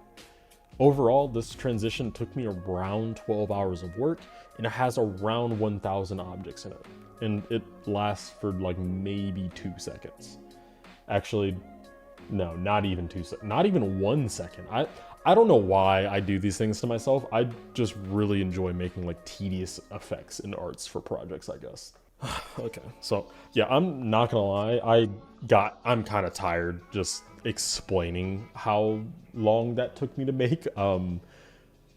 Overall, this transition took me around 12 hours of work, and it has around 1,000 objects in it. And it lasts for like maybe 2 seconds. Actually, no, not even 2 seconds, not even 1 second. I don't know why I do these things to myself. I just really enjoy making like tedious effects in arts for projects, I guess. Okay, so yeah, I'm not gonna lie, I'm kind of tired just explaining how long that took me to make.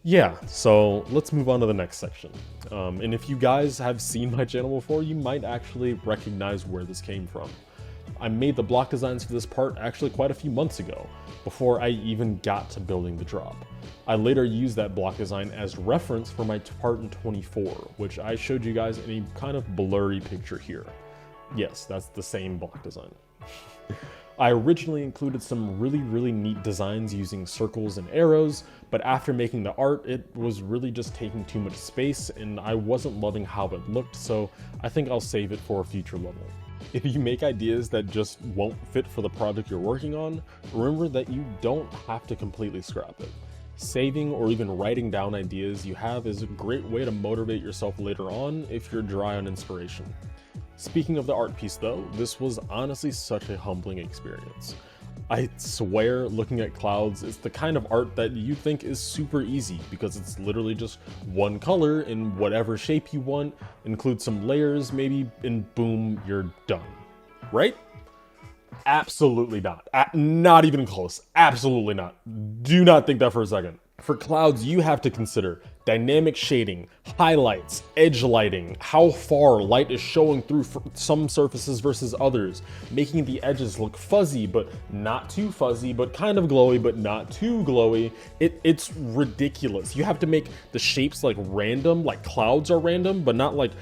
Yeah, so let's move on to the next section. And if you guys have seen my channel before, you might actually recognize where this came from. I made the block designs for this part actually quite a few months ago, before I even got to building the drop. I later used that block design as reference for my part in 24, which I showed you guys in a kind of blurry picture here. Yes, that's the same block design. I originally included some really neat designs using circles and arrows, but after making the art, it was really just taking too much space and I wasn't loving how it looked, so I think I'll save it for a future level. If you make ideas that just won't fit for the project you're working on, remember that you don't have to completely scrap it. Saving or even writing down ideas you have is a great way to motivate yourself later on if you're dry on inspiration. Speaking of the art piece though, this was honestly such a humbling experience. I swear looking at clouds is the kind of art that you think is super easy because it's literally just one color in whatever shape you want, include some layers maybe, and boom, you're done. Right? Absolutely not. Not even close. Absolutely not. Do not think that for a second. For clouds, you have to consider dynamic shading, highlights, edge lighting, how far light is showing through some surfaces versus others, making the edges look fuzzy, but not too fuzzy, but kind of glowy, but not too glowy. It's ridiculous. You have to make the shapes like random, like clouds are random, but not like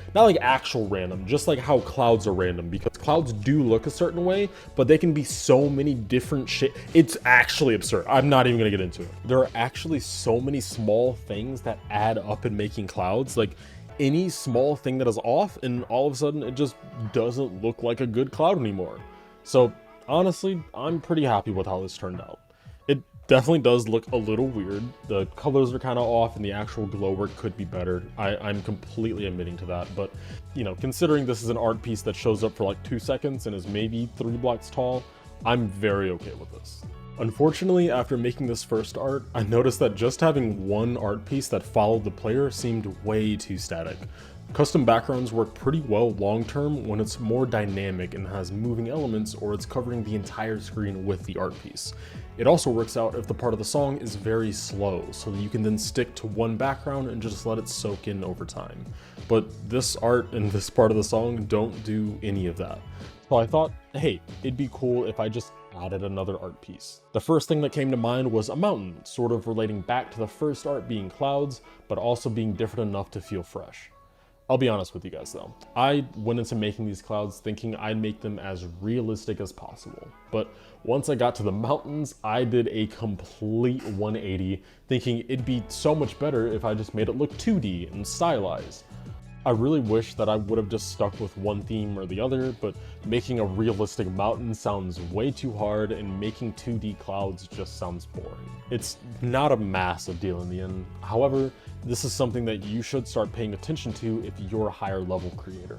actual random, just like how clouds are random, because clouds do look a certain way, but they can be so many different shapes. It's actually absurd. I'm not even gonna get into it. There are actually so many small things that add up in making clouds. Like any small thing that is off and all of a sudden it just doesn't look like a good cloud anymore. So honestly, I'm pretty happy with how this turned out. It definitely does look a little weird. The colors are kind of off and the actual glow work could be better. I'm completely admitting to that, but you know, considering this is an art piece that shows up for like 2 seconds and is maybe 3 blocks tall, I'm very okay with this. Unfortunately, after making this first art, I noticed that just having one art piece that followed the player seemed way too static. Custom backgrounds work pretty well long-term when it's more dynamic and has moving elements or it's covering the entire screen with the art piece. It also works out if the part of the song is very slow, so that you can then stick to one background and just let it soak in over time. But this art and this part of the song don't do any of that. So I thought, hey, it'd be cool if I just added another art piece. The first thing that came to mind was a mountain, sort of relating back to the first art being clouds, but also being different enough to feel fresh. I'll be honest with you guys though, I went into making these clouds thinking I'd make them as realistic as possible. But once I got to the mountains, I did a complete 180, thinking it'd be so much better if I just made it look 2D and stylized. I really wish that I would have just stuck with one theme or the other, but making a realistic mountain sounds way too hard and making 2D clouds just sounds boring. It's not a massive deal in the end. However, this is something that you should start paying attention to if you're a higher level creator.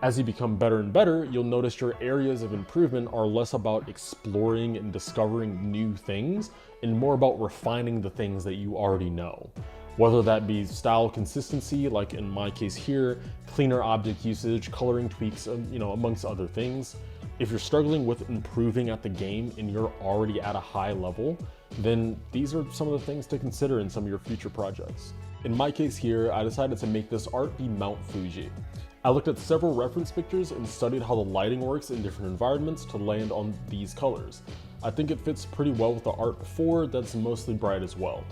As you become better and better, you'll notice your areas of improvement are less about exploring and discovering new things and more about refining the things that you already know. Whether that be style consistency, like in my case here, cleaner object usage, coloring tweaks, amongst other things. If you're struggling with improving at the game and you're already at a high level, then these are some of the things to consider in some of your future projects. In my case here, I decided to make this art be Mount Fuji. I looked at several reference pictures and studied how the lighting works in different environments to land on these colors. I think it fits pretty well with the art before that's mostly bright as well.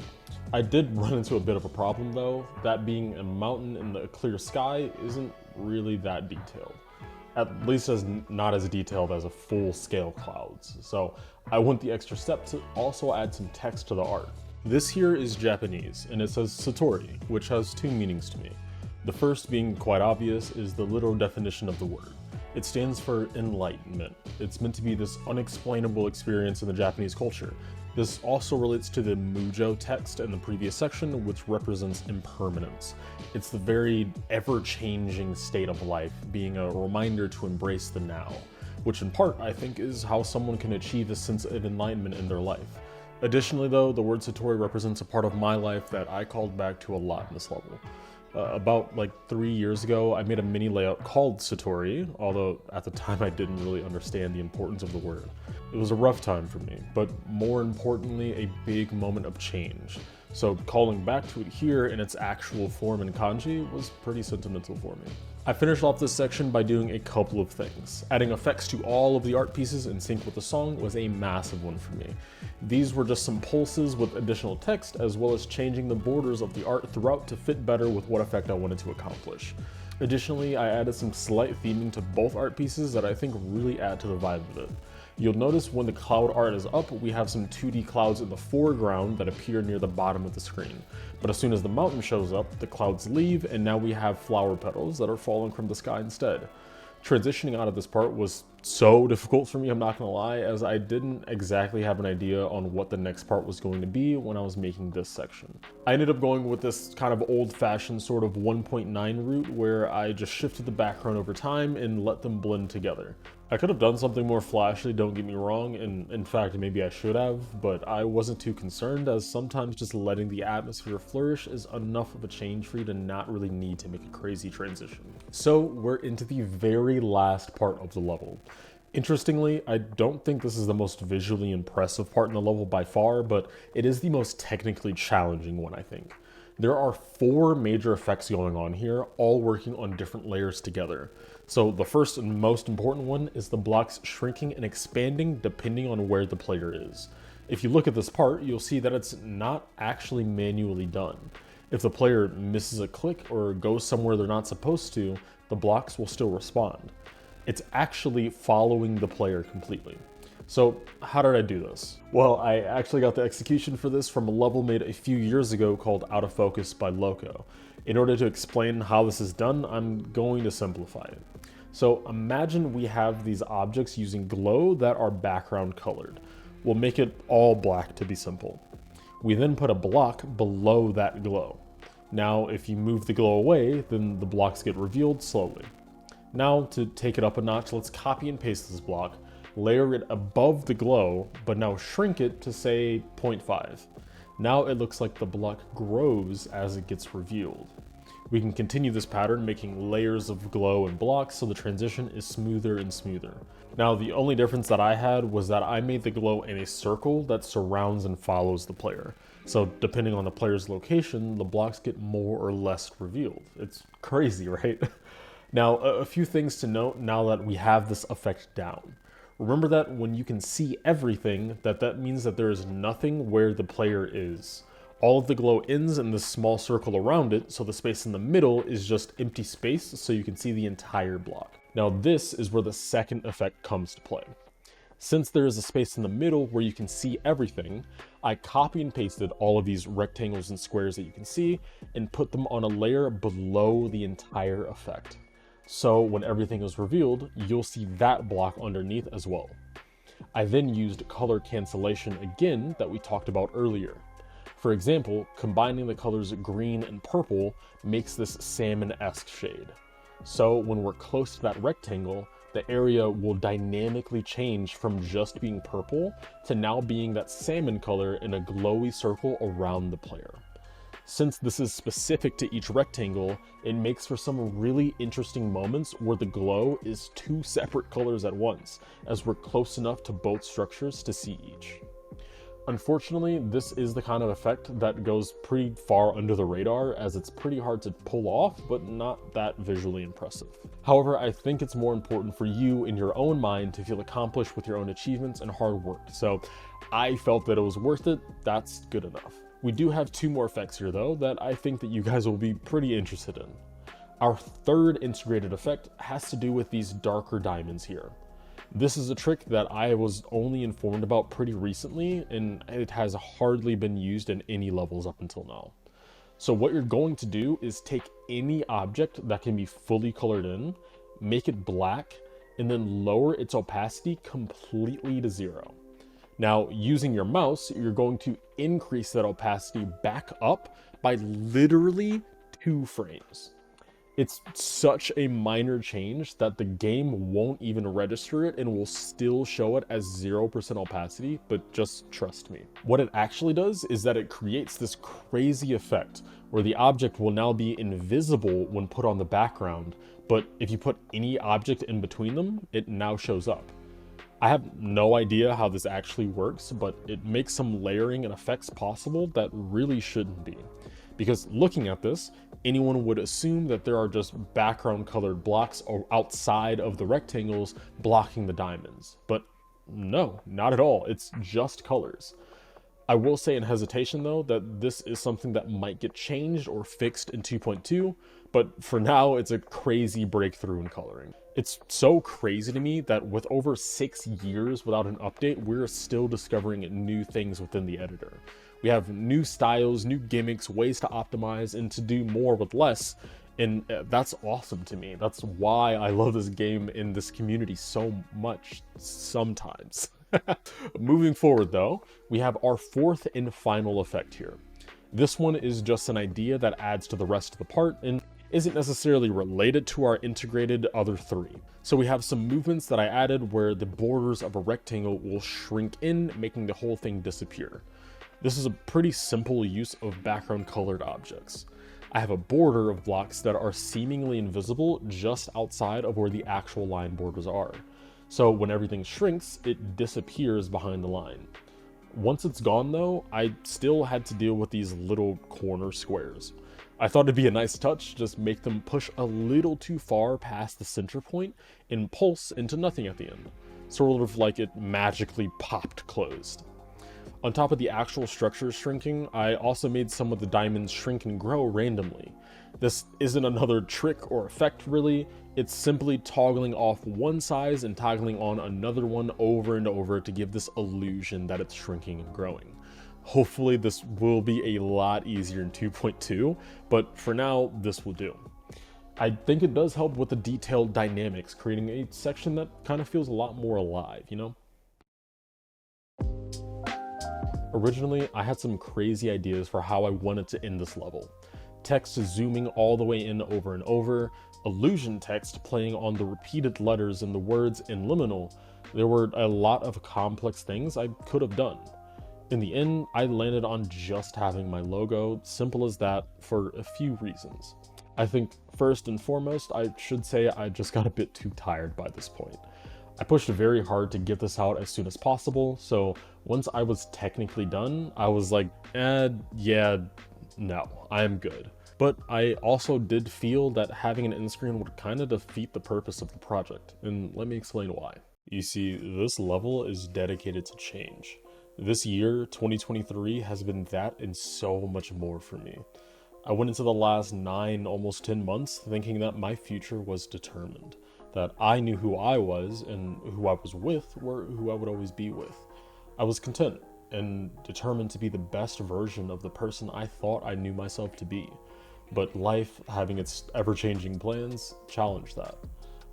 I did run into a bit of a problem though, that being a mountain in a clear sky isn't really that detailed. At least not as detailed as a full-scale clouds. So I went the extra step to also add some text to the art. This here is Japanese, and it says Satori, which has 2 meanings to me. The first, being quite obvious, is the literal definition of the word. It stands for enlightenment. It's meant to be this unexplainable experience in the Japanese culture. This also relates to the Mujo text in the previous section, which represents impermanence. It's the very ever-changing state of life, being a reminder to embrace the now, which in part, I think, is how someone can achieve a sense of enlightenment in their life. Additionally though, the word Satori represents a part of my life that I called back to a lot in this level. About like 3 years ago, I made a mini layout called Satori, although at the time I didn't really understand the importance of the word. It was a rough time for me, but more importantly, a big moment of change. So calling back to it here in its actual form in kanji was pretty sentimental for me. I finished off this section by doing a couple of things. Adding effects to all of the art pieces in sync with the song was a massive one for me. These were just some pulses with additional text, as well as changing the borders of the art throughout to fit better with what effect I wanted to accomplish. Additionally, I added some slight theming to both art pieces that I think really add to the vibe of it. You'll notice when the cloud art is up, we have some 2D clouds in the foreground that appear near the bottom of the screen. But as soon as the mountain shows up, the clouds leave, and now we have flower petals that are falling from the sky instead. Transitioning out of this part was so difficult for me, I'm not gonna lie, as I didn't exactly have an idea on what the next part was going to be when I was making this section. I ended up going with this kind of old-fashioned sort of 1.9 route where I just shifted the background over time and let them blend together. I could have done something more flashy, don't get me wrong, and in fact maybe I should have, but I wasn't too concerned, as sometimes just letting the atmosphere flourish is enough of a change for you to not really need to make a crazy transition. So we're into the very last part of the level. Interestingly, I don't think this is the most visually impressive part in the level by far, but it is the most technically challenging one, I think. There are 4 major effects going on here, all working on different layers together. So the first and most important one is the blocks shrinking and expanding depending on where the player is. If you look at this part, you'll see that it's not actually manually done. If the player misses a click or goes somewhere they're not supposed to, the blocks will still respond. It's actually following the player completely. So how did I do this? Well, I actually got the execution for this from a level made a few years ago called Out of Focus by Loco. In order to explain how this is done, I'm going to simplify it. So imagine we have these objects using glow that are background colored. We'll make it all black to be simple. We then put a block below that glow. Now, if you move the glow away, then the blocks get revealed slowly. Now, to take it up a notch, let's copy and paste this block, layer it above the glow, but now shrink it to say 0.5. Now it looks like the block grows as it gets revealed. We can continue this pattern, making layers of glow and blocks so the transition is smoother and smoother. Now, the only difference that I had was that I made the glow in a circle that surrounds and follows the player. So depending on the player's location, the blocks get more or less revealed. It's crazy, right? Now, a few things to note now that we have this effect down. Remember that when you can see everything, that means that there is nothing where the player is. All of the glow ends in this small circle around it, so the space in the middle is just empty space so you can see the entire block. Now this is where the second effect comes to play. Since there is a space in the middle where you can see everything, I copy and pasted all of these rectangles and squares that you can see and put them on a layer below the entire effect. So when everything is revealed, you'll see that block underneath as well. I then used color cancellation again that we talked about earlier. For example, combining the colors green and purple makes this salmon-esque shade. So when we're close to that rectangle, the area will dynamically change from just being purple to now being that salmon color in a glowy circle around the player. Since this is specific to each rectangle, it makes for some really interesting moments where the glow is 2 separate colors at once, as we're close enough to both structures to see each. Unfortunately, this is the kind of effect that goes pretty far under the radar, as it's pretty hard to pull off, but not that visually impressive. However, I think it's more important for you in your own mind to feel accomplished with your own achievements and hard work, so I felt that it was worth it. That's good enough. We do have 2 more effects here though that I think that you guys will be pretty interested in. Our third integrated effect has to do with these darker diamonds here. This is a trick that I was only informed about pretty recently, and it has hardly been used in any levels up until now. So what you're going to do is take any object that can be fully colored in, make it black, and then lower its opacity completely to 0. Now, using your mouse, you're going to increase that opacity back up by literally 2 frames. It's such a minor change that the game won't even register it and will still show it as 0% opacity, but just trust me. What it actually does is that it creates this crazy effect where the object will now be invisible when put on the background, but if you put any object in between them, it now shows up. I have no idea how this actually works, but it makes some layering and effects possible that really shouldn't be. Because looking at this, anyone would assume that there are just background colored blocks outside of the rectangles blocking the diamonds. But no, not at all. It's just colors. I will say in hesitation though that this is something that might get changed or fixed in 2.2, but for now it's a crazy breakthrough in coloring. It's so crazy to me that with over 6 years without an update, we're still discovering new things within the editor. We have new styles, new gimmicks, ways to optimize and to do more with less, and that's awesome to me. That's why I love this game and this community so much sometimes. Moving forward though, we have our 4th and final effect here. This one is just an idea that adds to the rest of the part and isn't necessarily related to our integrated other 3. So we have some movements that I added where the borders of a rectangle will shrink in, making the whole thing disappear. This is a pretty simple use of background colored objects. I have a border of blocks that are seemingly invisible just outside of where the actual line borders are. So when everything shrinks, it disappears behind the line. Once it's gone though, I still had to deal with these little corner squares. I thought it'd be a nice touch, just make them push a little too far past the center point and pulse into nothing at the end. Sort of like it magically popped closed. On top of the actual structure shrinking, I also made some of the diamonds shrink and grow randomly. This isn't another trick or effect really, it's simply toggling off one size and toggling on another one over and over to give this illusion that it's shrinking and growing. Hopefully this will be a lot easier in 2.2, but for now, this will do. I think it does help with the detailed dynamics, creating a section that kind of feels a lot more alive, you know? Originally, I had some crazy ideas for how I wanted to end this level. Text zooming all the way in over and over, illusion text playing on the repeated letters in the words in liminal. There were a lot of complex things I could have done. In the end, I landed on just having my logo, simple as that, for a few reasons. I think first and foremost, I should say I just got a bit too tired by this point. I pushed very hard to get this out as soon as possible, so once I was technically done, I was like, yeah, no, I'm good. But I also did feel that having an end screen would kind of defeat the purpose of the project, and let me explain why. You see, this level is dedicated to change. This year, 2023, has been that and so much more for me. I went into the last 9, almost 10 months thinking that my future was determined, that I knew who I was and who I was with were who I would always be with. I was content and determined to be the best version of the person I thought I knew myself to be. But life, having its ever-changing plans, challenged that.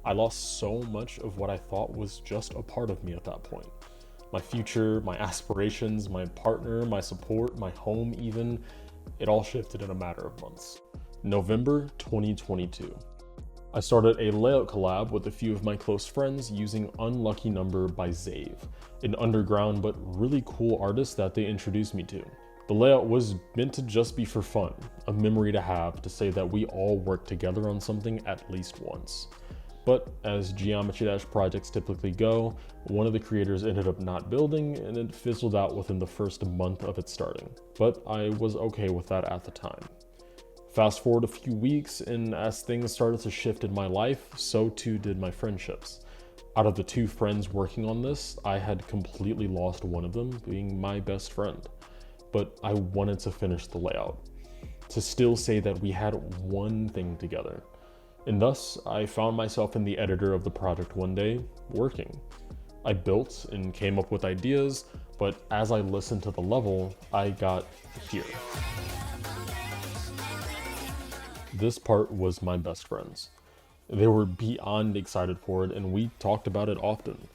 I lost so much of what I thought was just a part of me at that point. My future, my aspirations, my partner, my support, my home even, it all shifted in a matter of months. November 2022. I started a layout collab with a few of my close friends using Unlucky Number by xaev, an underground but really cool artist that they introduced me to. The layout was meant to just be for fun, a memory to have to say that we all worked together on something at least once. But as Geometry Dash projects typically go, one of the creators ended up not building and it fizzled out within the first month of it starting. But I was okay with that at the time. Fast forward a few weeks, and as things started to shift in my life, so too did my friendships. Out of the 2 friends working on this, I had completely lost one of them, being my best friend. But I wanted to finish the layout, to still say that we had one thing together. And thus, I found myself in the editor of the project one day, working. I built and came up with ideas, but as I listened to the level, I got here. This part was my best friends. They were beyond excited for it, and we talked about it often.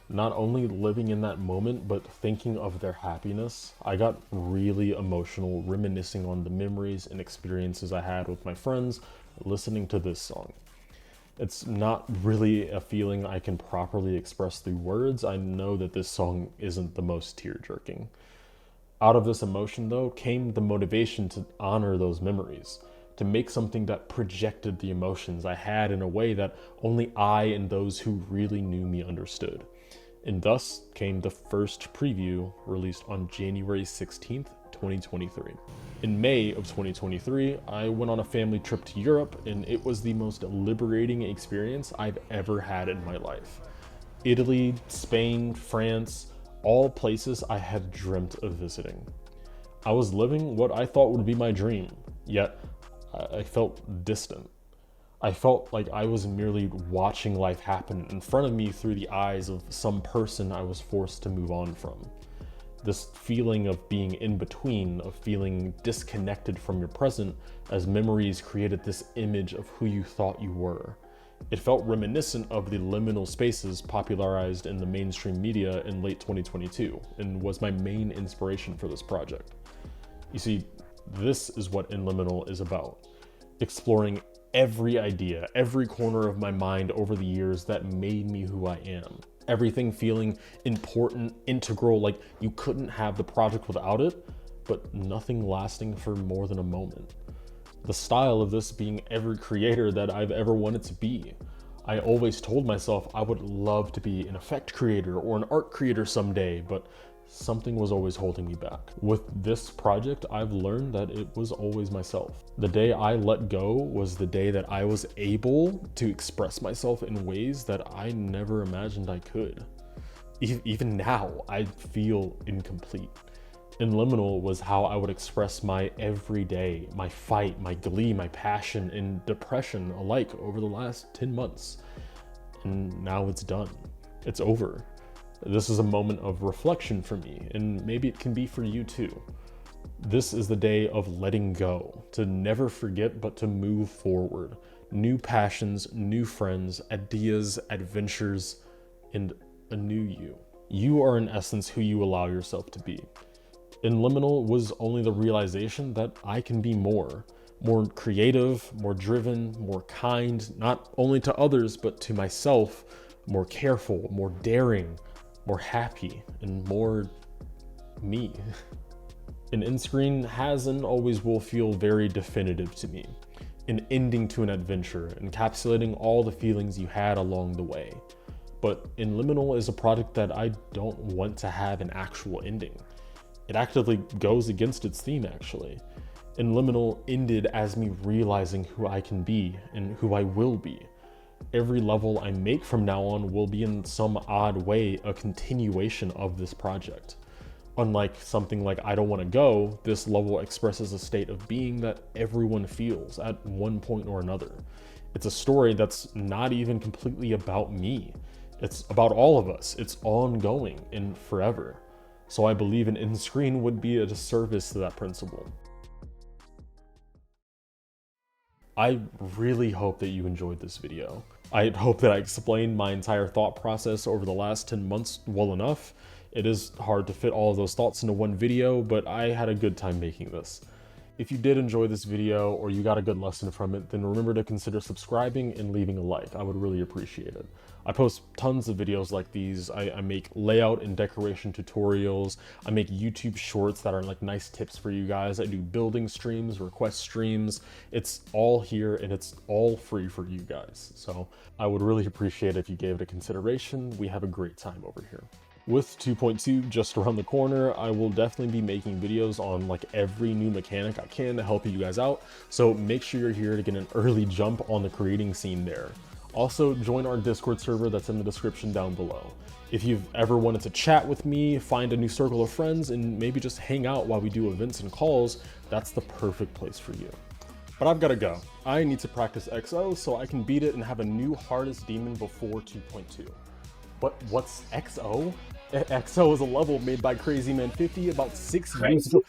not only living in that moment, but thinking of their happiness. I got really emotional reminiscing on the memories and experiences I had with my friends listening to this song. It's not really a feeling I can properly express through words. I know that this song isn't the most tear-jerking. Out of this emotion, though, came the motivation to honor those memories, to make something that projected the emotions I had in a way that only I and those who really knew me understood. And thus came the first preview, released on January 16th, 2023. In May of 2023, I went on a family trip to Europe, and it was the most liberating experience I've ever had in my life. Italy, Spain, France, all places I had dreamt of visiting. I was living what I thought would be my dream, yet I felt distant. I felt like I was merely watching life happen in front of me through the eyes of some person I was forced to move on from. This feeling of being in between, of feeling disconnected from your present, as memories created this image of who you thought you were. It felt reminiscent of the liminal spaces popularized in the mainstream media in late 2022, and was my main inspiration for this project. You see, this is what In Liminal is about. Exploring every idea, every corner of my mind over the years that made me who I am. Everything feeling important, integral, like you couldn't have the project without it, but nothing lasting for more than a moment. The style of this being every creator that I've ever wanted to be. I always told myself I would love to be an effect creator or an art creator someday, but something was always holding me back. With this project, I've learned that it was always myself. The day I let go was the day that I was able to express myself in ways that I never imagined I could. Even now, I feel incomplete. In Liminal was how I would express my everyday, my fight, my glee, my passion, and depression alike over the last 10 months. And now it's done. It's over. This is a moment of reflection for me, and maybe it can be for you too. This is the day of letting go, to never forget but to move forward. New passions, new friends, ideas, adventures, and a new you. You are in essence who you allow yourself to be. In Liminal was only the realization that I can be more creative, more driven, more kind, not only to others, but to myself, more careful, more daring, more happy, and more me. An end screen has and always will feel very definitive to me. An ending to an adventure, encapsulating all the feelings you had along the way. But In Liminal is a product that I don't want to have an actual ending. It actively goes against its theme, actually. In Liminal ended as me realizing who I can be and who I will be. Every level I make from now on will be in some odd way a continuation of this project. Unlike something like I Don't Want to Go, this level expresses a state of being that everyone feels at one point or another. It's a story that's not even completely about me. It's about all of us. It's ongoing and forever. So I believe an end screen would be a disservice to that principle. I really hope that you enjoyed this video. I hope that I explained my entire thought process over the last 10 months well enough. It is hard to fit all of those thoughts into one video, but I had a good time making this. If you did enjoy this video or you got a good lesson from it, then remember to consider subscribing and leaving a like. I would really appreciate it. I post tons of videos like these. I make layout and decoration tutorials. I make YouTube shorts that are like nice tips for you guys. I do building streams, request streams. It's all here and it's all free for you guys. So I would really appreciate it if you gave it a consideration. We have a great time over here. With 2.2 just around the corner, I will definitely be making videos on like every new mechanic I can to help you guys out. So make sure you're here to get an early jump on the creating scene there. Also, join our Discord server that's in the description down below. If you've ever wanted to chat with me, find a new circle of friends, and maybe just hang out while we do events and calls, that's the perfect place for you. But I've got to go. I need to practice XO so I can beat it and have a new hardest demon before 2.2. What's XO? XO is a level made by Crazy Man 50 about 6 years ago.